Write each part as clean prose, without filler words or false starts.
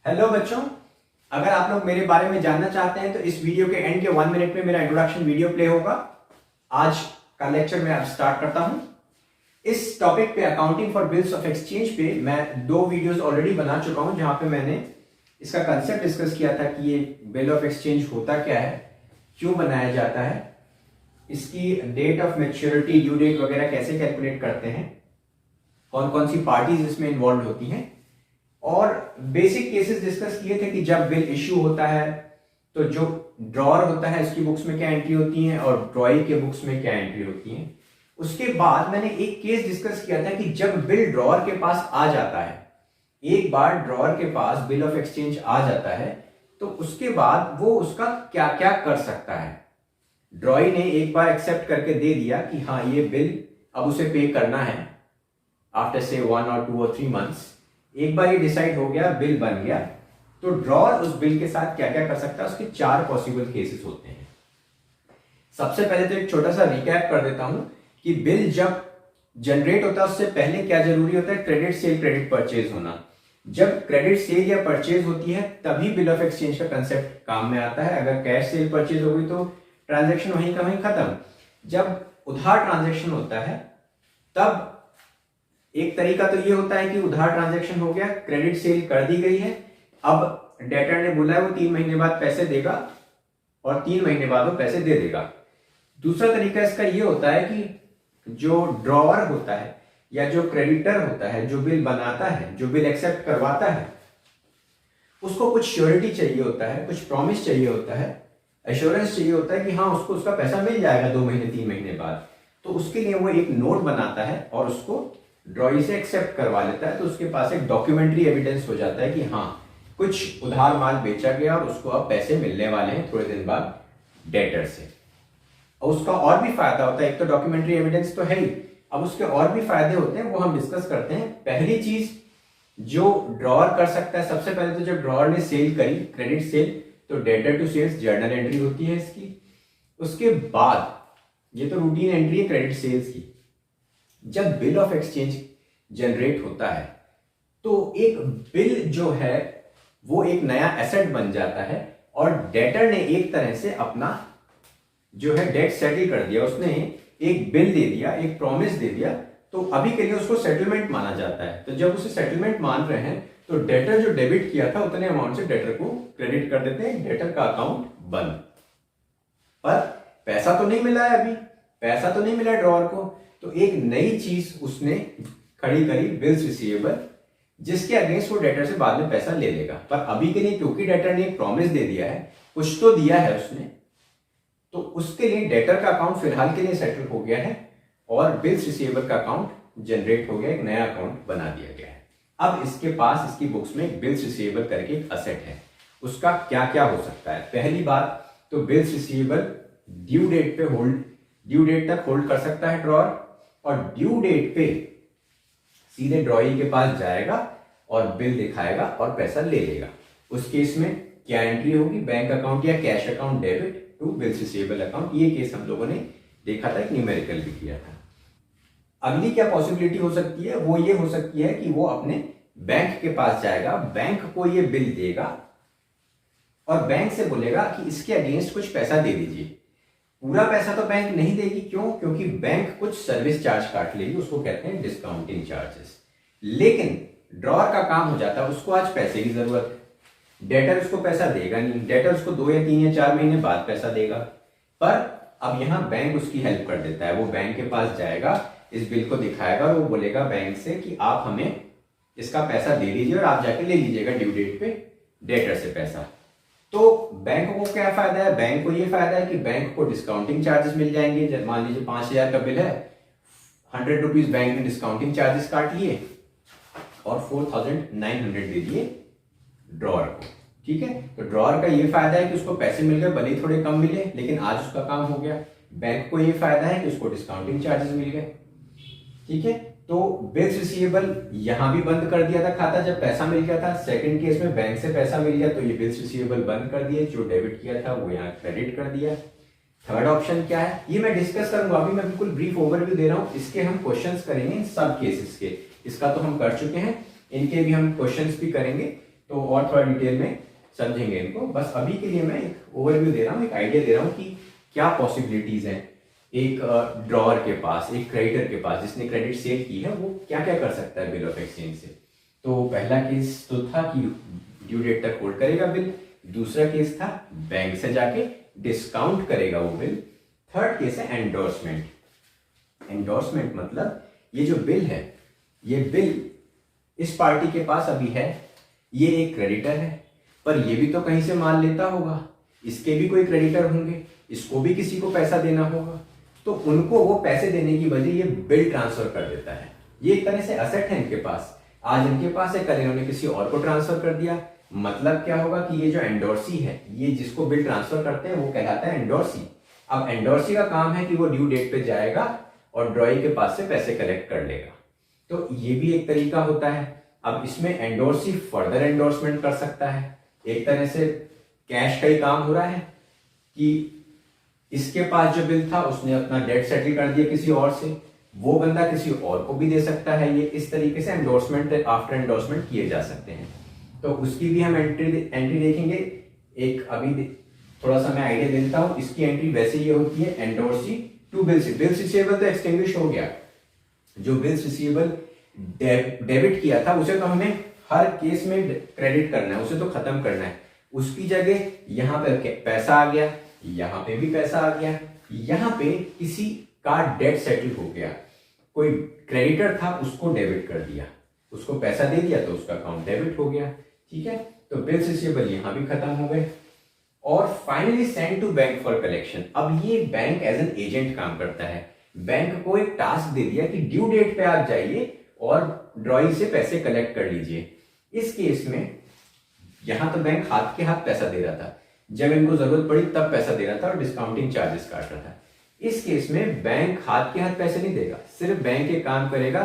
Hello बच्चों, अगर आप लोग मेरे बारे में जानना चाहते हैं तो इस वीडियो के एंड के 1 मिनट में मेरा इंट्रोडक्शन वीडियो प्ले होगा। आज का लेक्चर मैं अब स्टार्ट करता हूं। इस टॉपिक पे accounting for bills of exchange पे मैं 2 वीडियोस ऑलरेडी बना चुका हूं, जहां पे मैंने इसका कंसेप्ट डिस्कस किया था कि ये बिल ऑफ एक्सचेंज होता क्या है, क्यों बनाया जाता है, इसकी date of maturity, due date वगैरह कैसे कैलकुलेट करते हैं, कौन कौन सी पार्टीज इसमें इन्वॉल्व होती हैं, और बेसिक केसेस डिस्कस किए थे कि जब बिल इश्यू होता है तो जो ड्रॉअर होता है इसकी बुक्स में क्या एंट्री होती है और ड्रॉई के बुक्स में क्या एंट्री होती है। उसके बाद मैंने एक केस डिस्कस किया था कि जब बिल ड्रॉअर के पास आ जाता है, एक बार ड्रॉअर के पास बिल ऑफ एक्सचेंज आ जाता है तो उसके बाद वो उसका क्या क्या कर सकता है। ड्रॉई ने एक बार एक्सेप्ट करके दे दिया कि हाँ ये बिल अब उसे पे करना है आफ्टर से 1 और 2 और 3 मंथ्स। एक बार ये डिसाइड हो गया, बिल बन गया, तो ड्रॉअर उस बिल के साथ क्या क्या कर सकता है, उसके 4 पॉसिबल केसेस होते हैं। सबसे पहले तो एक छोटा सा रिकैप कर देता हूं कि बिल जब जनरेट होता है उससे पहले क्या जरूरी होता है, क्रेडिट सेल क्रेडिट परचेज होना। जब क्रेडिट सेल या परचेज होती है तभी बिल ऑफ एक्सचेंज का कंसेप्ट काम में आता है। अगर कैश सेल परचेज हो गई तो ट्रांजेक्शन वहीं का वहीं खत्म। जब उधार ट्रांजेक्शन होता है तब एक तरीका तो ये होता है कि उधार ट्रांजैक्शन हो गया, क्रेडिट सेल कर दी गई है, अब डेटर ने बोला है वो 3 महीने बाद पैसे देगा और 3 महीने बाद वो पैसे दे देगा। दूसरा तरीका इसका ये होता है कि जो ड्रॉअर होता है या जो क्रेडिटर होता है, जो बिल बनाता है, जो बिल एक्सेप्ट करवाता है, उसको कुछ श्योरिटी चाहिए होता है, कुछ प्रॉमिस चाहिए होता है, एश्योरेंस चाहिए होता है कि हाँ उसको उसका पैसा मिल जाएगा 2 महीने 3 महीने बाद। तो उसके लिए वो एक नोट बनाता है और उसको ड्रॉई से एक्सेप्ट करवा लेता है, तो उसके पास एक डॉक्यूमेंट्री एविडेंस हो जाता है कि हाँ कुछ उधार माल बेचा गया और उसको अब पैसे मिलने वाले हैं थोड़े दिन बाद डेटर से। और उसका और भी फायदा होता है, एक तो डॉक्यूमेंट्री एविडेंस तो है ही, अब उसके और भी फायदे होते हैं, वो हम डिस्कस करते हैं। पहली चीज जो ड्रॉअर कर सकता है, सबसे पहले तो जब ड्रॉअर ने सेल करी क्रेडिट सेल तो debtor to sales journal entry होती है इसकी। उसके बाद ये तो रूटीन एंट्री है क्रेडिट सेल्स की। जब बिल ऑफ एक्सचेंज जनरेट होता है तो एक बिल जो है वो एक नया एसेट बन जाता है और डेटर ने एक तरह से अपना जो है डेट सेटल कर दिया, उसने एक बिल दे दिया, एक प्रॉमिस दे दिया, तो अभी के लिए उसको सेटलमेंट माना जाता है। तो जब उसे सेटलमेंट मान रहे हैं तो डेटर जो डेबिट किया था उतने अमाउंट से डेटर को क्रेडिट कर देते हैं, डेटर का अकाउंट बंद। पर पैसा तो नहीं मिला है, अभी पैसा तो नहीं मिला ड्रॉअर को, तो एक नई चीज उसने खड़ी करी, बिल्स रिसीवेबल, जिसके अगेंस्ट वो डेटर से बाद में पैसा ले लेगा। पर अभी के लिए क्योंकि डेटर ने एक प्रॉमिस दे दिया है, कुछ तो दिया है उसने, तो उसके लिए डेटर का अकाउंट फिलहाल के लिए सेटल हो गया है और बिल्स रिसीवेबल का अकाउंट जनरेट हो गया, एक नया अकाउंट बना दिया गया है। अब इसके पास इसकी बुक्स में बिल्स रिसीवेबल करके एक असेट है, उसका क्या क्या हो सकता है। पहली बात तो बिल्स रिसीवेबल ड्यू डेट पे ड्यू डेट तक होल्ड कर सकता है ड्रॉअर, और ड्यू डेट पे सीधे ड्रॉई के पास जाएगा और बिल दिखाएगा और पैसा ले लेगा। उस केस में क्या एंट्री होगी, बैंक अकाउंट या cash account debit to bills receivable account. ये केस हम लोगों ने देखा था, एक न्यूमेरिकल भी किया था। अगली क्या पॉसिबिलिटी हो सकती है, वो ये हो सकती है कि वो अपने बैंक के पास जाएगा, बैंक को ये बिल देगा और बैंक से बोलेगा कि इसके अगेंस्ट कुछ पैसा दे दीजिए। पूरा पैसा तो बैंक नहीं देगी, क्यों? क्योंकि बैंक कुछ सर्विस चार्ज काट लेगी, उसको कहते हैं डिस्काउंटिंग चार्जेस। लेकिन ड्रॉअर का काम हो जाता है, उसको आज पैसे की जरूरत है, डेटर उसको पैसा देगा नहीं, डेटर उसको 2 या 3 या 4 महीने बाद पैसा देगा। पर अब यहां बैंक उसकी हेल्प कर देता है, वो बैंक के पास जाएगा, इस बिल को दिखाएगा और वो बोलेगा बैंक से कि आप हमें इसका पैसा दे दीजिए और आप जाके ले लीजिएगा ड्यू डेट पे डेटर से पैसा। तो बैंक को क्या फायदा है, बैंक को ये फायदा है कि बैंक को डिस्काउंटिंग चार्जेस मिल जाएंगे। मान लीजिए 5,000 का बिल है, 100 रुपीज बैंक ने डिस्काउंटिंग चार्जेस काट लिए और 4,900 दे दिए ड्रॉअर को। ठीक है, तो ड्रॉअर का ये फायदा है कि उसको पैसे मिल गए, भले थोड़े कम मिले लेकिन आज उसका काम हो गया। बैंक को ये फायदा है कि उसको डिस्काउंटिंग चार्जेस मिल गए। ठीक है, तो बिल्स रिसीवेबल यहां भी बंद कर दिया था खाता जब पैसा मिल गया था। सेकंड केस में बैंक से पैसा मिल गया तो ये बिल्स रिसीवेबल बंद कर दिए, जो डेबिट किया था वो यहाँ क्रेडिट कर दिया। थर्ड ऑप्शन क्या है ये मैं डिस्कस करूंगा, अभी मैं बिल्कुल ब्रीफ ओवरव्यू दे रहा हूं, इसके हम क्वेश्चंस करेंगे इन सब केसेस के। इसका तो हम कर चुके हैं, इनके भी हम क्वेश्चंस भी करेंगे। तो और थोड़ा डिटेल में समझेंगे इनको। बस अभी के लिए मैं एक ओवरव्यू दे रहा हूँ, एक आइडिया दे रहा हूँ कि क्या पॉसिबिलिटीज हैं एक ड्रॉअर के पास, एक क्रेडिटर के पास जिसने क्रेडिट सेल की है, वो क्या क्या कर सकता है बिल ऑफ एक्सचेंज से। तो पहला केस तो था कि ड्यू डेट तक होल्ड करेगा बिल, दूसरा केस था बैंक से जाके डिस्काउंट करेगा वो बिल, थर्ड केस है एंडोर्समेंट। एंडोर्समेंट मतलब ये जो बिल है, ये बिल इस पार्टी के पास अभी है, ये एक क्रेडिटर है, पर ये भी तो कहीं से माल लेता होगा, इसके भी कोई क्रेडिटर होंगे, इसको भी किसी को पैसा देना होगा, तो उनको वो पैसे देने की वजह ये बिल ट्रांसफर कर देता है। ये एक तरह से असेट है इनके पास, आज इनके पास है, कल इन्होंने किसी और को ट्रांसफर कर दिया। मतलब क्या होगा कि ये जो एंडोर्सी है, ये जिसको बिल ट्रांसफर करते हैं वो कहलाता है एंडोर्सी। अब एंडोर्सी का काम है कि वो ड्यू डेट पे जाएगा और ड्रॉई के पास से पैसे कलेक्ट कर लेगा, तो ये भी एक तरीका होता है। अब इसमें एंडोर्सी फर्दर एंडोर्समेंट कर सकता है, एक तरह से कैश का ही काम हो रहा है कि इसके पास जो बिल था उसने अपना डेट सेटल कर दिया किसी और से, वो बंदा किसी और को भी दे सकता है। ये इस तरीके से एंडोर्समेंट आफ्टर एंडोर्समेंट किए जा सकते हैं, तो उसकी भी हम एंट्री देखेंगे। एक अभी थोड़ा सा मैं आइडिया दे देता हूं, इसकी एंट्री वैसे ये होती है एंडोर्सी टू बिल्स रिसीवेबल तो एक्सटिंग्विश हो गया, जो बिल्स रिसीवेबल डेबिट किया था उसे तो हमें हर केस में क्रेडिट करना है, उसे तो खत्म करना है। उसकी जगह यहां पे पैसा आ गया, यहां पे भी पैसा आ गया, यहां पे किसी का डेट सेटल हो गया, कोई क्रेडिटर था उसको डेबिट कर दिया, उसको पैसा दे दिया तो उसका अकाउंट डेबिट हो गया। ठीक है, तो बिल्स रिसीवेबल यहां भी खत्म हो गए। और finally send to bank for collection. अब ये बैंक एज एन एजेंट काम करता है, बैंक को एक टास्क दे दिया कि ड्यू डेट पे आप जाइए और ड्रॉई से पैसे कलेक्ट कर लीजिए। इस केस में यहां तो बैंक हाथ के हाथ पैसा दे रहा था, जब इनको जरूरत पड़ी तब पैसा दे रहा था और डिस्काउंटिंग चार्जेस काट रहा था। इस केस में बैंक हाथ के हाथ पैसे नहीं देगा, सिर्फ बैंक एक काम करेगा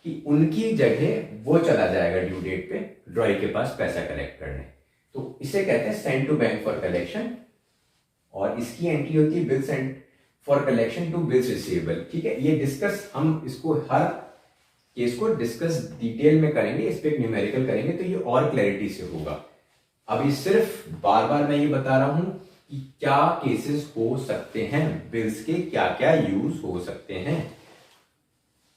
कि उनकी जगह वो चला जाएगा ड्यू डेट पे ड्रॉई के पास पैसा कलेक्ट करने, तो इसे कहते हैं send to bank for collection. और इसकी एंट्री होती है bill send for collection to bills receivable. ठीक है, ये डिस्कस हम इसको हर केस को डिस्कस डिटेल में करेंगे, इस पे न्यूमेरिकल करेंगे तो ये और क्लैरिटी से होगा। अभी सिर्फ बार बार मैं ये बता रहा हूं कि क्या केसेस हो सकते हैं, बिल्स के क्या क्या यूज हो सकते हैं।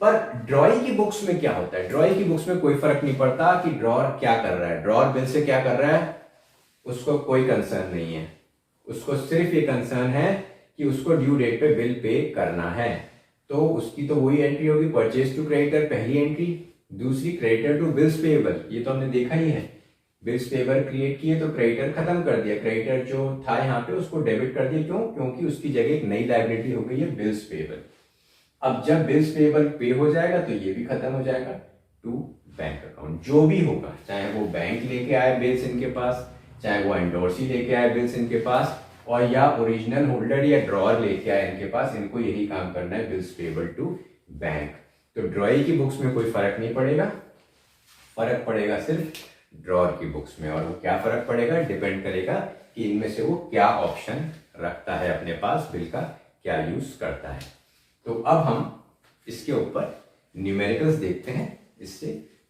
पर ड्रॉई की बुक्स में क्या होता है, ड्रॉई की बुक्स में कोई फर्क नहीं पड़ता कि ड्रॉअर क्या कर रहा है, ड्रॉअर बिल से क्या कर रहा है उसको कोई कंसर्न नहीं है, उसको सिर्फ ये कंसर्न है कि उसको ड्यू डेट पे बिल पे करना है। तो उसकी तो वही एंट्री होगी, परचेज टू क्रेडिटर पहली एंट्री, दूसरी क्रेडिटर टू बिल्स पेएबल, ये तो हमने देखा ही है। बिल्स पेएबल क्रिएट किए तो क्रेडिटर खत्म कर दिया, क्रेडिटर जो था यहाँ पे उसको डेबिट कर दिया, क्यों, क्योंकि उसकी जगह एक नई लायबिलिटी हो गई है बिल्स पेएबल। अब जब बिल्स पेएबल पे हो जाएगा तो ये भी खत्म हो जाएगा टू बैंक अकाउंट। जो भी होगा, चाहे वो बैंक लेके आए बिल्स इनके पास, चाहे वो एंडोर्सी लेके आए बिल्स इनके पास, और या ओरिजिनल होल्डर या ड्रॉअर लेके आए इनके पास, इनको यही काम करना है बिल्स पेएबल टू बैंक। तो ड्रॉई की बुक्स में कोई फर्क नहीं पड़ेगा, फर्क पड़ेगा सिर्फ ड्रॉअर की बुक्स में। और वो क्या फर्क पड़ेगा, डिपेंड करेगा कि इनमें से वो क्या ऑप्शन रखता है अपने पास, बिल का क्या यूज करता है। तो अब हम इसके ऊपर न्यूमेरिकल्स देखते हैं, इससे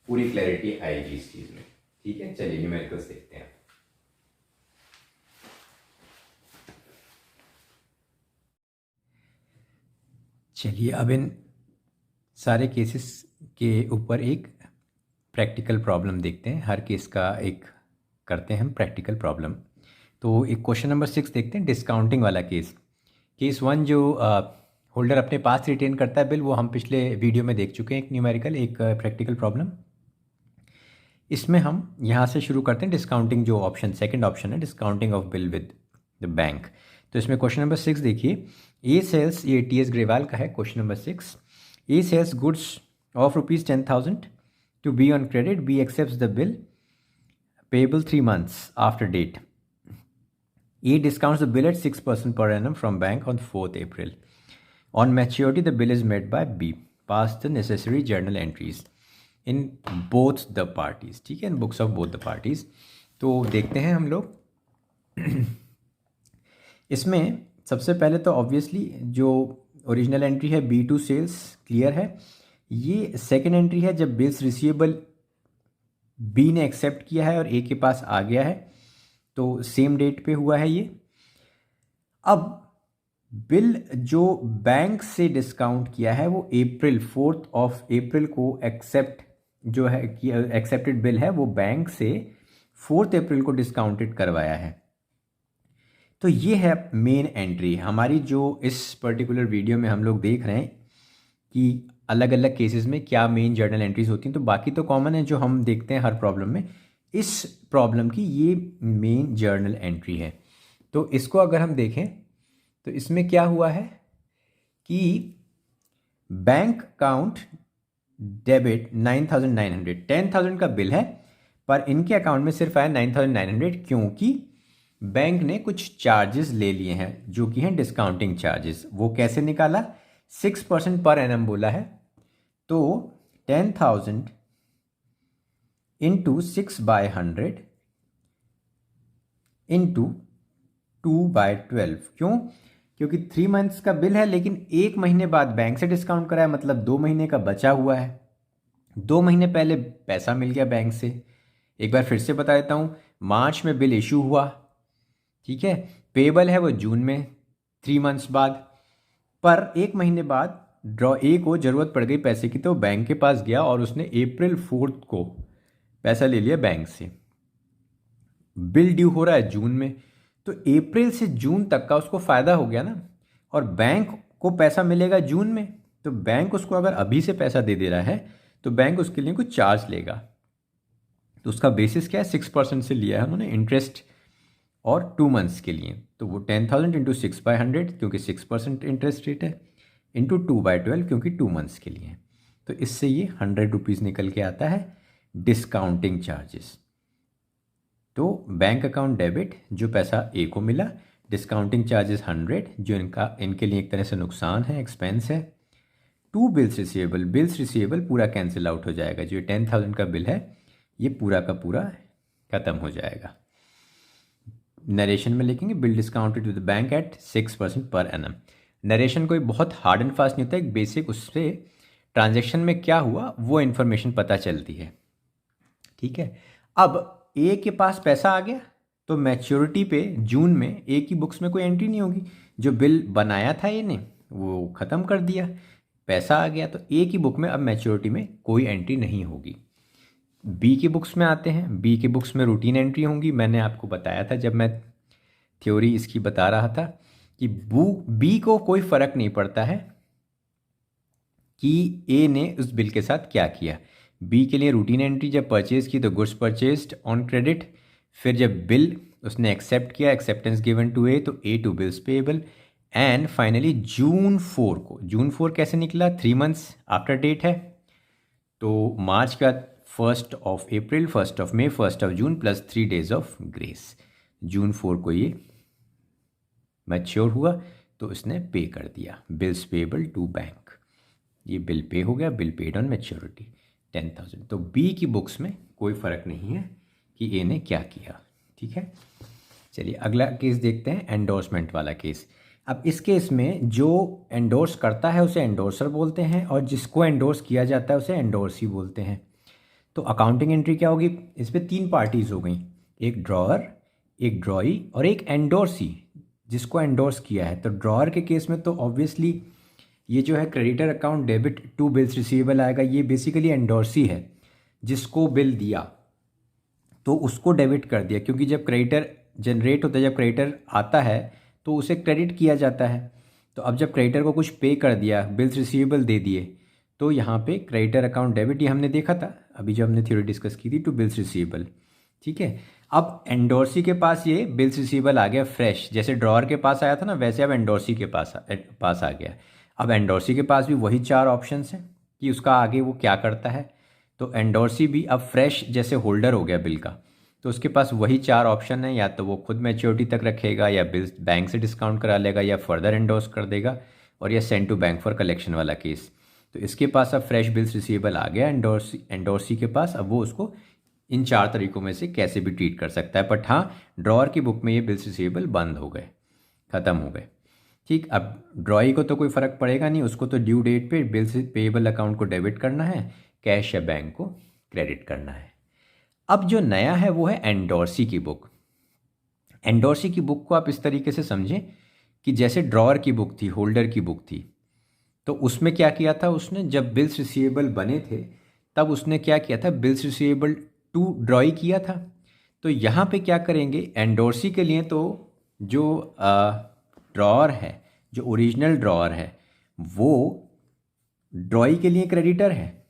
पूरी क्लैरिटी आएगी इस चीज में। ठीक है, चलिए न्यूमेरिकल्स देखते हैं। चलिए अब इन सारे केसेस के ऊपर एक प्रैक्टिकल प्रॉब्लम देखते हैं, हर केस का एक करते हैं हम प्रैक्टिकल प्रॉब्लम। तो एक क्वेश्चन नंबर 6 देखते हैं, डिस्काउंटिंग वाला केस। केस 1 जो होल्डर अपने पास रिटेन करता है बिल, वो हम पिछले वीडियो में देख चुके हैं, एक न्यूमेरिकल एक प्रैक्टिकल प्रॉब्लम। इसमें हम यहाँ से शुरू करते हैं, डिस्काउंटिंग जो ऑप्शन सेकंड ऑप्शन है, discounting of bill with the bank. तो इसमें क्वेश्चन नंबर 6 देखिए, ए सेल्स, ये टी एस ग्रेवाल का है question number 6। A sales goods of ₹10,000 to be on credit, B accepts the bill payable 3 months after date. A discounts the bill at 6% per annum from bank on 4th April. On maturity, the bill is met by B. Pass the necessary journal entries in both the parties. ठीक है, in books of both the parties. तो देखते हैं हम लोग इसमें सबसे पहले तो ऑब्वियसली जो ओरिजिनल एंट्री है B2 सेल्स क्लियर है। ये सेकेंड एंट्री है जब बिल्स रिसीवेबल बी ने एक्सेप्ट किया है और ए के पास आ गया है, तो सेम डेट पे हुआ है ये। अब बिल जो बैंक से डिस्काउंट किया है वो अप्रैल 4 को एक्सेप्ट जो है कि एक्सेप्टेड बिल है वो बैंक से 4 अप्रैल को डिस्काउंटेड करवाया है। तो ये है मेन एंट्री हमारी, जो इस पर्टिकुलर वीडियो में हम लोग देख रहे हैं कि अलग अलग केसेस में क्या मेन जर्नल एंट्रीज होती हैं। तो बाकी तो कॉमन है जो हम देखते हैं हर प्रॉब्लम में, इस प्रॉब्लम की ये मेन जर्नल एंट्री है। तो इसको अगर हम देखें तो इसमें क्या हुआ है कि बैंक अकाउंट डेबिट 9,900, 10,000 का बिल है पर इनके अकाउंट में सिर्फ आया 9,900, क्योंकि बैंक ने कुछ चार्जेस ले लिए हैं जो कि हैं डिस्काउंटिंग चार्जेस। वो कैसे निकाला? 6% पर एनम बोला है, तो 10,000 इंटू 6/100 इंटू 2/12। क्यों? क्योंकि 3 मंथ्स का बिल है लेकिन 1 महीने बाद बैंक से डिस्काउंट कराया, मतलब 2 महीने का बचा हुआ है। 2 महीने पहले पैसा मिल गया बैंक से। एक बार फिर से बता देता हूँ, मार्च में बिल इशू हुआ, ठीक है, पेबल है वो जून में 3 मंथ्स बाद, पर 1 महीने बाद ड्रॉ ए को ज़रूरत पड़ गई पैसे की, तो बैंक के पास गया और उसने अप्रैल 4 को पैसा ले लिया बैंक से। बिल ड्यू हो रहा है जून में, तो अप्रैल से जून तक का उसको फ़ायदा हो गया ना, और बैंक को पैसा मिलेगा जून में, तो बैंक उसको अगर अभी से पैसा दे दे रहा है तो बैंक उसके लिए कुछ चार्ज लेगा। तो उसका बेसिस क्या है? 6% से लिया है उन्होंने इंटरेस्ट, और 2 मंथ्स के लिए, तो वो 10,000 इंटू 6/100 क्योंकि 6% इंटरेस्ट रेट है, इंटू 2/12 क्योंकि 2 मंथ्स के लिए। तो इससे ये 100 रुपीज़ निकल के आता है डिस्काउंटिंग चार्जेस। तो बैंक अकाउंट डेबिट जो पैसा ए को मिला, डिस्काउंटिंग चार्जेस 100 जो इनके लिए एक तरह से नुकसान है, एक्सपेंस है। 2 बिल्स रिसीवेबल पूरा कैंसिल आउट हो जाएगा, जो 10,000 का बिल है ये पूरा का पूरा ख़त्म हो जाएगा। नरेशन में लिखेंगे bill discounted with bank at 6% per annum. Narration कोई बहुत हार्ड एंड फास्ट नहीं होता, एक बेसिक उससे ट्रांजैक्शन में क्या हुआ वो इन्फॉर्मेशन पता चलती है, ठीक है। अब ए के पास पैसा आ गया तो मैच्योरिटी पे जून में ए की बुक्स में कोई एंट्री नहीं होगी, जो बिल बनाया था ए ने वो ख़त्म कर दिया, पैसा आ गया, तो ए की बुक में अब मैच्योरिटी में कोई एंट्री नहीं होगी। बी की बुक्स में आते हैं, बी की बुक्स में रूटीन एंट्री होंगी। मैंने आपको बताया था जब मैं थ्योरी इसकी बता रहा था कि बी को कोई फ़र्क नहीं पड़ता है कि ए ने उस बिल के साथ क्या किया। बी के लिए रूटीन एंट्री जब परचेज की तो गुड्स परचेज्ड ऑन क्रेडिट, फिर जब बिल उसने एक्सेप्ट किया, एक्सेप्टेंस गिवन टू ए, तो A to bills payable, and finally June 4 को, जून 4 कैसे निकला? 3 मंथ्स आफ्टर डेट है, तो मार्च का 1st of April, 1st of May, 1st of June plus 3 days of grace. जून 4 को ये मैच्योर हुआ तो इसने पे कर दिया, बिल्स पेएबल टू बैंक। ये बिल पे हो गया, बिल पेड ऑन मैच्योरिटी 10,000। तो बी की बुक्स में कोई फ़र्क नहीं है कि ए ने क्या किया, ठीक है। चलिए अगला केस देखते हैं, एंडोर्समेंट वाला केस। अब इस केस में जो एंडोर्स करता है उसे एंडोर्सर बोलते हैं, और जिसको एंडोर्स किया जाता है उसे एंडोर्सी बोलते हैं। तो अकाउंटिंग एंट्री क्या होगी? इस पर 3 पार्टीज हो गई, एक ड्रॉअर, एक ड्रॉई और एक एंडोर्सी जिसको एंडोर्स किया है। तो ड्रॉअर के केस में तो ऑब्वियसली ये जो है creditor account debit 2 bills receivable आएगा। ये बेसिकली एंडोर्सी है, जिसको बिल दिया तो उसको डेबिट कर दिया, क्योंकि जब क्रेडिटर जनरेट होता है, जब क्रेडिटर आता है तो उसे क्रेडिट किया जाता है। तो अब जब क्रेडिटर को कुछ पे कर दिया, बिल्स रिसीवेबल दे दिए, तो यहाँ पे क्रेडिटर अकाउंट डेबिट, ये हमने देखा था अभी जब हमने थ्योरी डिस्कस की थी, टू बिल्स रिसीवेबल, ठीक है। अब एंडोर्सी के पास ये बिल्स रिसीवेबल आ गया फ्रेश, जैसे ड्रॉअर के पास आया था ना, वैसे अब एंडोर्सी के पास आ गया। अब एंडोर्सी के पास भी वही 4 ऑप्शंस हैं कि उसका आगे वो क्या करता है। तो एंडोर्सी भी अब फ्रेश जैसे होल्डर हो गया बिल का, तो उसके पास वही 4 ऑप्शन है, या तो वो खुद मैच्योरिटी तक रखेगा, या बिल बैंक से डिस्काउंट करा लेगा, या फर्दर एंडोर्स कर देगा, और या send to bank for collection वाला केस। तो इसके पास अब फ्रेश बिल्स रिसीवेबल आ गया एंडोर्सी के पास। अब वो उसको इन 4 तरीकों में से कैसे भी ट्रीट कर सकता है, बट हाँ, ड्रॉअर की बुक में ये बिल्स रिसीवेबल बंद हो गए, ख़त्म हो गए, ठीक। अब ड्रॉई को तो कोई फ़र्क पड़ेगा नहीं, उसको तो ड्यू डेट पे बिल्स पेएबल अकाउंट को डेबिट करना है, कैश या बैंक को क्रेडिट करना है। अब जो नया है वो है एंडोर्सी की बुक। एंडोर्सी की बुक को आप इस तरीके से समझें कि जैसे ड्रॉअर की बुक थी, होल्डर की बुक थी, तो उसमें क्या किया था उसने, जब बिल्स रिसीवेबल बने थे तब उसने क्या किया था, बिल्स रिसीवेबल टू ड्रॉई किया था। तो यहाँ पे क्या करेंगे एंडोर्सी के लिए, तो जो ड्रॉअर है, जो ओरिजिनल ड्रॉअर है, वो ड्रॉई के लिए क्रेडिटर है,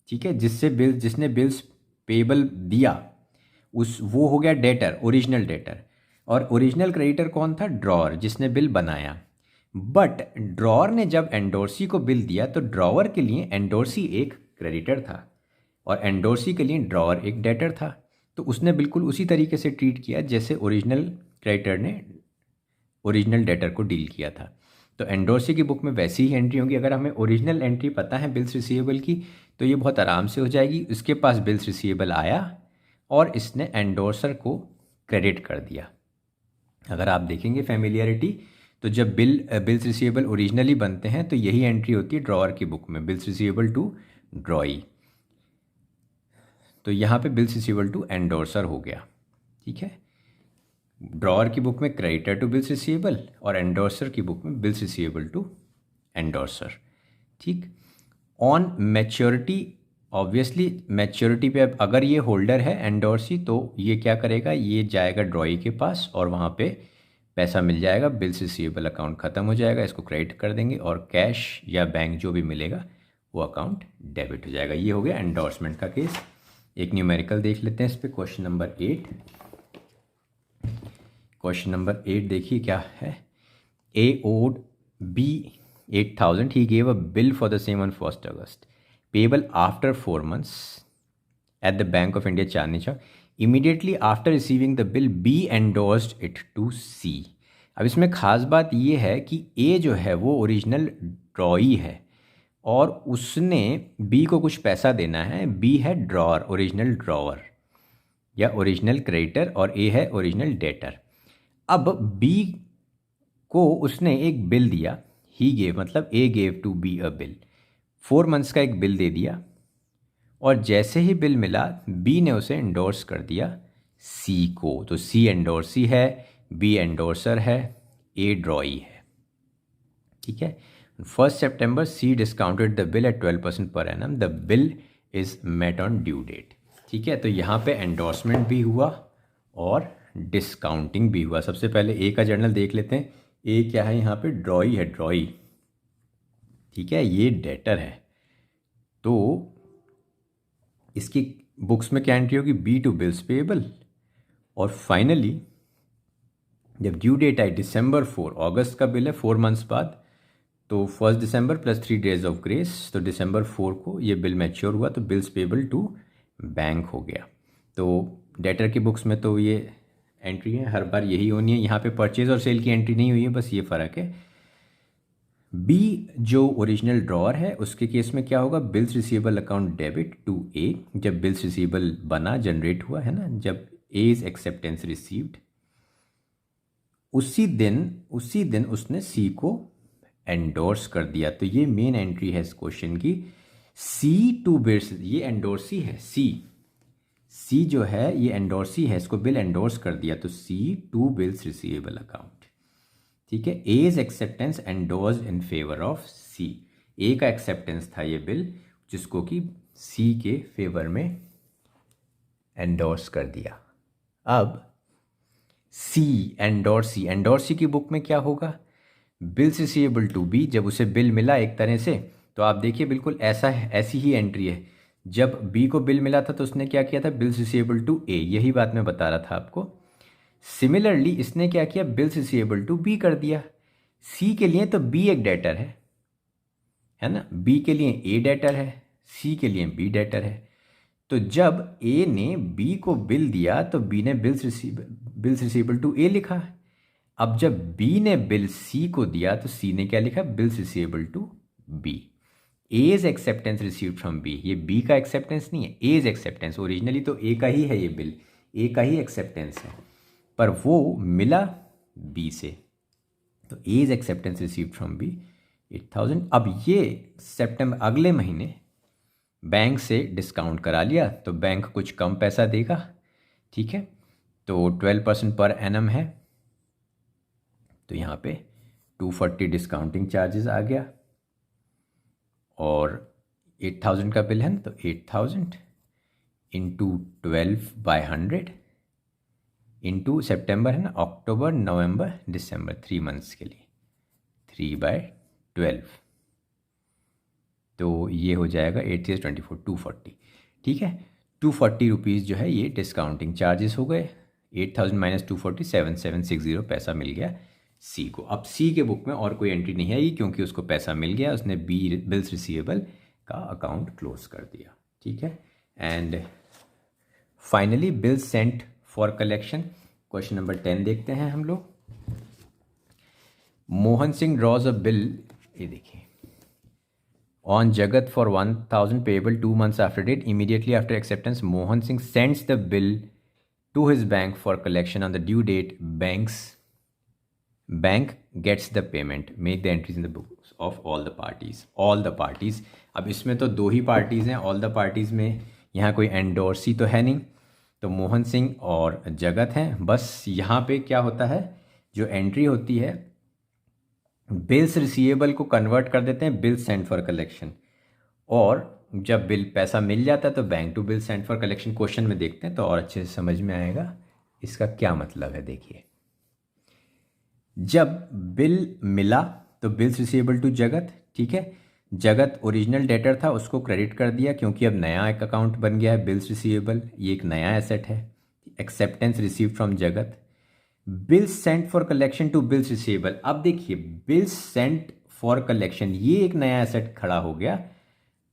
ठीक है, जिसने बिल्स पेबल दिया, उस वो हो गया डेटर, ओरिजिनल डेटर। और ओरिजिनल क्रेडिटर कौन था, ड्रॉअर, जिसने बिल बनाया। बट ड्रॉअर ने जब एंडोर्सी को बिल दिया तो ड्रॉअर के लिए एंडोर्सी एक क्रेडिटर था और एंडोर्सी के लिए ड्रॉअर एक डेटर था। तो उसने बिल्कुल उसी तरीके से ट्रीट किया जैसे ओरिजिनल क्रेडिटर ने ओरिजिनल डेटर को डील किया था। तो एंडोर्सी की बुक में वैसी ही एंट्री होगी। अगर हमें ओरिजिनल एंट्री पता है बिल्स रिसीवेबल की, तो ये बहुत आराम से हो जाएगी। इसके पास बिल्स रिसीवेबल आया और इसने एंडोर्सर को क्रेडिट कर दिया। अगर आप देखेंगे फैमिलियरिटी, तो जब बिल्स रिसीवेबल ओरिजिनली बनते हैं तो यही एंट्री होती है ड्रॉअर की बुक में, बिल्स रिसीवेबल टू ड्रॉई। तो यहाँ पे बिल्स रिसीवेबल टू एंडोर्सर हो गया, ठीक है। ड्रॉअर की बुक में क्रेडिटर टू बिल्स रिसीवेबल और एंडोर्सर की बुक में बिल्स रिसीवेबल टू एंडोर्सर, ठीक। ऑन मैच्योरिटी, ऑब्वियसली मैच्योरिटी पे अब अगर ये होल्डर है एंडोर्सी, तो ये क्या करेगा, ये जाएगा ड्रॉई के पास और वहाँ पे पैसा मिल जाएगा, बिल्स रिसीवेबल अकाउंट ख़त्म हो जाएगा, इसको क्रेडिट कर देंगे और कैश या बैंक जो भी मिलेगा वो अकाउंट डेबिट हो जाएगा। ये हो गया एंडोर्समेंट का केस। एक न्यूमेरिकल देख लेते हैं इस पर, क्वेश्चन नंबर 8। क्वेश्चन नंबर 8 देखिए क्या है। A owed B 8,000. He gave a bill for the same on 1st August. Payable after 4 months at the Bank of India, Chandni Chowk. Immediately after receiving the bill, B endorsed it to C. अब इसमें खास बात ये है कि A जो है वो ओरिजिनल ड्रॉई है और उसने B को कुछ पैसा देना है। B है ड्रॉअर, ओरिजिनल ड्रॉअर या ओरिजिनल क्रेडिटर, और A है ओरिजिनल डेटर। अब B को उसने एक बिल दिया, ही गेव मतलब A gave to B a bill, 4 months का एक बिल दे दिया और जैसे ही बिल मिला B ने उसे एंडोर्स कर दिया C को। तो C एंडोर्सी है, B एंडोर्सर है, A ड्रॉई है, ठीक है। 1st September C discounted the bill at 12% per annum, the bill is met on due date, ठीक है। तो यहाँ पे एंडोर्समेंट भी हुआ और डिस्काउंटिंग भी हुआ। सबसे पहले ए का जर्नल देख लेते हैं। ए क्या है यहाँ पे, ड्रॉई है, ड्रॉई, ठीक है, ये डेटर है। तो इसकी बुक्स में क्या एंट्री होगी, बी टू बिल्स पेएबल, और फाइनली जब ड्यू डेट आई December 4, अगस्त का बिल है 4 मंथ्स बाद, तो 1 दिसंबर प्लस 3 डेज ऑफ ग्रेस, तो December 4 को ये बिल मैच्योर हुआ तो बिल्स पेएबल टू बैंक हो गया। तो डेटर की बुक्स में तो ये एंट्री है, हर बार यही होनी है। यहाँ पे परचेज और सेल की एंट्री नहीं हुई है, बस ये फ़र्क है। बी जो ओरिजिनल ड्रॉअर है उसके केस में क्या होगा, bills receivable account debit to A, जब बिल्स रिसीवेबल बना, जनरेट हुआ है ना, जब ए इज एक्सेप्टेंस रिसीव्ड, उसी दिन उसने सी को एंडोर्स कर दिया। तो ये मेन एंट्री है इस क्वेश्चन की। सी टू बिल्स, ये एंडोर्सी है, सी जो है ये एंडोर्सी है, इसको बिल एंडोर्स कर दिया, तो C to bills receivable account, ठीक है। As acceptance endorse in favour of C, A का एक्सेप्टेंस था ये बिल जिसको कि सी के फेवर में एंडोर्स कर दिया। अब सी एंडोर्सी की बुक में क्या होगा, बिल्स रिसीवेबल टू बी, जब उसे बिल मिला एक तरह से, तो आप देखिए बिल्कुल ऐसी ही एंट्री है। जब बी को बिल मिला था तो उसने क्या किया था, बिल्स रिसीवेबल टू ए, यही बात मैं बता रहा था आपको। सिमिलरली इसने क्या किया, बिल्स रिसीवेबल टू बी कर दिया। सी के लिए तो बी एक डेटर है ना, बी के लिए ए डेटर है, सी के लिए बी डेटर है। तो जब ए ने बी को बिल दिया तो बी ने बिल्स रिसीवेबल टू ए लिखा। अब जब बी ने बिल सी को दिया तो सी ने क्या लिखा, bills receivable to B. As acceptance received from B, ये बी का एक्सेप्टेंस नहीं है, एज एक्सेप्टेंस, ओरिजिनली तो ए का ही है ये बिल, ए का ही एक्सेप्टेंस है, पर वो मिला बी से, तो as acceptance received from B 8,000। अब ये सितंबर अगले महीने बैंक से डिस्काउंट करा लिया तो बैंक कुछ कम पैसा देगा, ठीक है। तो 12% पर एनम है, तो यहाँ पे 240 डिस्काउंटिंग चार्जेस आ गया, और 8000 का बिल है ना, तो 8000 इंटू 12/100 इंटू सेप्टेम्बर है ना, अक्टूबर नवंबर दिसंबर 3 मंथ्स के लिए 3/12, तो ये हो जाएगा 8 से 24 240, ठीक है। 240 रुपीज़ जो है ये डिस्काउंटिंग चार्जेस हो गए। 8000 माइनस 240 7760 पैसा मिल गया सी को। अब सी के बुक में और कोई एंट्री नहीं आई क्योंकि उसको पैसा मिल गया, उसने बिल्स रिसीवेबल का अकाउंट क्लोज कर दिया, ठीक है। And finally bill sent for collection. Question number 10 देखते हैं हम लोग। Mohan Singh draws a bill, ये देखिए, on Jagat for 1000 payable 2 months after date. Immediately after acceptance, Mohan Singh sends the bill to his bank for collection on the due date. Bank gets the payment. Make the entries in the books of all the parties. All the parties. अब इसमें तो दो ही parties हैं, all the parties में यहाँ कोई endorsee तो है नहीं, तो मोहन सिंह और जगत हैं। बस यहाँ पे क्या होता है, जो एंट्री होती है बिल्स रिसीवेबल को कन्वर्ट कर देते हैं बिल सेंड फॉर कलेक्शन, और जब बिल पैसा मिल जाता है तो bank to bill send for collection. Question में देखते हैं तो और अच्छे से समझ में आएगा इसका क्या मतलब है। देखिए, जब बिल मिला तो बिल्स रिसीवेबल टू जगत, ठीक है। जगत ओरिजिनल डेटर था, उसको क्रेडिट कर दिया क्योंकि अब नया एक अकाउंट बन गया है बिल्स रिसीवेबल, ये एक नया एसेट है। Acceptance receive from Jagat. Bills sent for collection to bills receivable. अब देखिए, बिल्स सेंट फॉर कलेक्शन, ये एक नया एसेट खड़ा हो गया,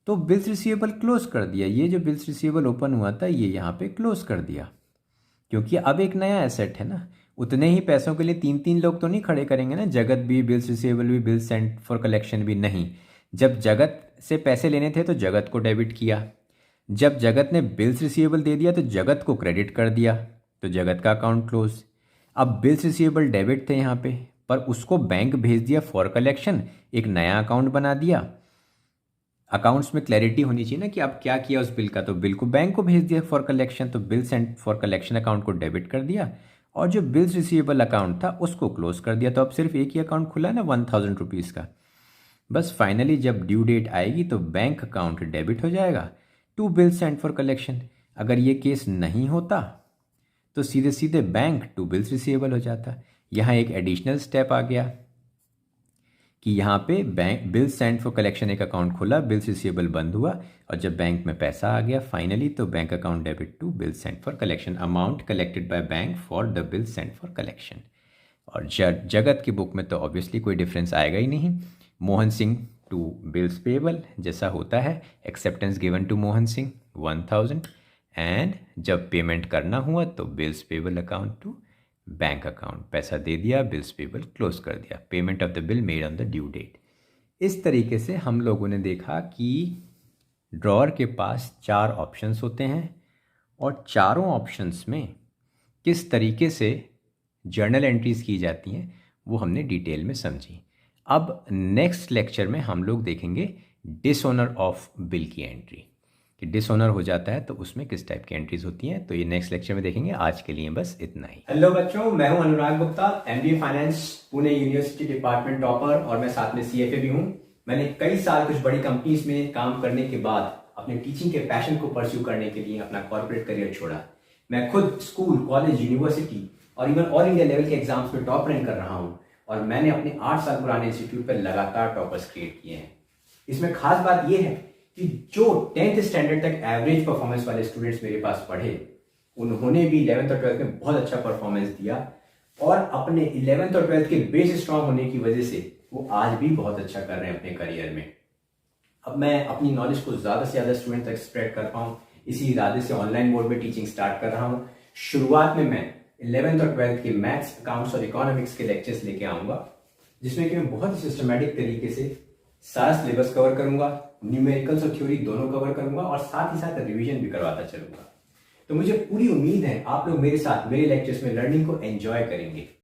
तो बिल्स रिसीवेबल क्लोज कर दिया। ये जो बिल्स रिसीवेबल ओपन हुआ था ये यहाँ पे क्लोज कर दिया, क्योंकि अब एक नया एसेट है ना। उतने ही पैसों के लिए तीन तीन लोग तो नहीं खड़े करेंगे ना, जगत भी, बिल्स रिसीवेबल भी, बिल्स सेंट फॉर कलेक्शन भी नहीं। जब जगत से पैसे लेने थे तो जगत को डेबिट किया, जब जगत ने बिल्स रिसीवेबल दे दिया तो जगत को क्रेडिट कर दिया, तो जगत का अकाउंट क्लोज। अब बिल्स रिसीवेबल डेबिट थे यहाँ पे, पर उसको बैंक भेज दिया फॉर कलेक्शन, एक नया अकाउंट बना दिया। अकाउंट्स में क्लैरिटी होनी चाहिए ना कि अब क्या किया उस बिल का, तो बिल को बैंक को भेज दिया फॉर कलेक्शन, तो bill sent for collection account को डेबिट कर दिया, और जो बिल्स रिसीवेबल अकाउंट था उसको क्लोज कर दिया। तो अब सिर्फ एक ही अकाउंट खुला ना 1000 रुपीज़ का। बस फाइनली जब ड्यू डेट आएगी तो बैंक अकाउंट डेबिट हो जाएगा to bill sent for collection. अगर ये केस नहीं होता तो सीधे सीधे बैंक टू बिल्स रिसीवेबल हो जाता। यहाँ एक एडिशनल स्टेप आ गया कि यहाँ पे bank bill sent for collection एक अकाउंट खुला, बिल्स रिसीवेबल बंद हुआ, और जब बैंक में पैसा आ गया फाइनली तो bank account debit to bill sent for collection, amount collected by bank for the bill sent for collection. और जगत की बुक में तो ऑब्वियसली कोई डिफरेंस आएगा ही नहीं। Mohan Singh to bills payable जैसा होता है, acceptance given to Mohan Singh 1000, and जब पेमेंट करना हुआ तो bills payable account to bank account, पैसा दे दिया, बिल्स पेबल क्लोज कर दिया, payment of the bill made on the due date. इस तरीके से हम लोगों ने देखा कि ड्रॉअर के पास 4 ऑप्शंस होते हैं, और चारों ऑप्शंस में किस तरीके से जर्नल एंट्रीज की जाती हैं वो हमने डिटेल में समझी। अब नेक्स्ट लेक्चर में हम लोग देखेंगे डिसऑनर ऑफ बिल की एंट्री, कि डिसऑनर हो जाता है तो उसमें किस टाइप की एंट्रीज होती हैं, तो ये नेक्स्ट लेक्चर में देखेंगे। आज के लिए बस इतना ही। हेलो बच्चों, मैं हूं Anurag Gupta, MBA finance Pune university department topper, और मैं साथ में सीएफए भी हूं। मैंने कई साल कुछ बड़ी कंपनीज में काम करने के बाद अपने टीचिंग के पैशन को परस्यू करने के लिए अपना कॉर्पोरेट करियर छोड़ा। मैं खुद स्कूल, कॉलेज, यूनिवर्सिटी और इवन ऑल इंडिया लेवल के एग्जाम्स में टॉप रैंक कर रहा हूं, और मैंने अपने 8 साल पुराने इंस्टीट्यूट पर लगातार टॉपर्स क्रिएट किए हैं। इसमें खास बात यह है कि जो 10th स्टैंडर्ड तक एवरेज परफॉर्मेंस वाले स्टूडेंट्स मेरे पास पढ़े, उन्होंने भी 11th और 12th में बहुत अच्छा परफॉर्मेंस दिया, और अपने 11th और 12th के बेस स्ट्रांग होने की वजह से वो आज भी बहुत अच्छा कर रहे हैं अपने करियर में। अब मैं अपनी नॉलेज को ज़्यादा से ज़्यादा स्टूडेंट तक स्प्रेड कर पाऊँ, इसी इरादे से ऑनलाइन मोड में टीचिंग स्टार्ट कर रहा हूँ। शुरुआत में मैं 11th और 12th के मैथ्स, अकाउंट्स और इकोनॉमिक्स के लेक्चर्स लेके आऊँगा, जिसमें कि मैं बहुत ही सिस्टमैटिक तरीके से सारा सिलेबस कवर करूंगा, न्यूमेरिकल्स और थ्योरी दोनों कवर करूंगा, और साथ ही साथ रिवीजन भी करवाता चलूंगा। तो मुझे पूरी उम्मीद है आप लोग मेरे साथ मेरे लेक्चर्स में लर्निंग को एंजॉय करेंगे।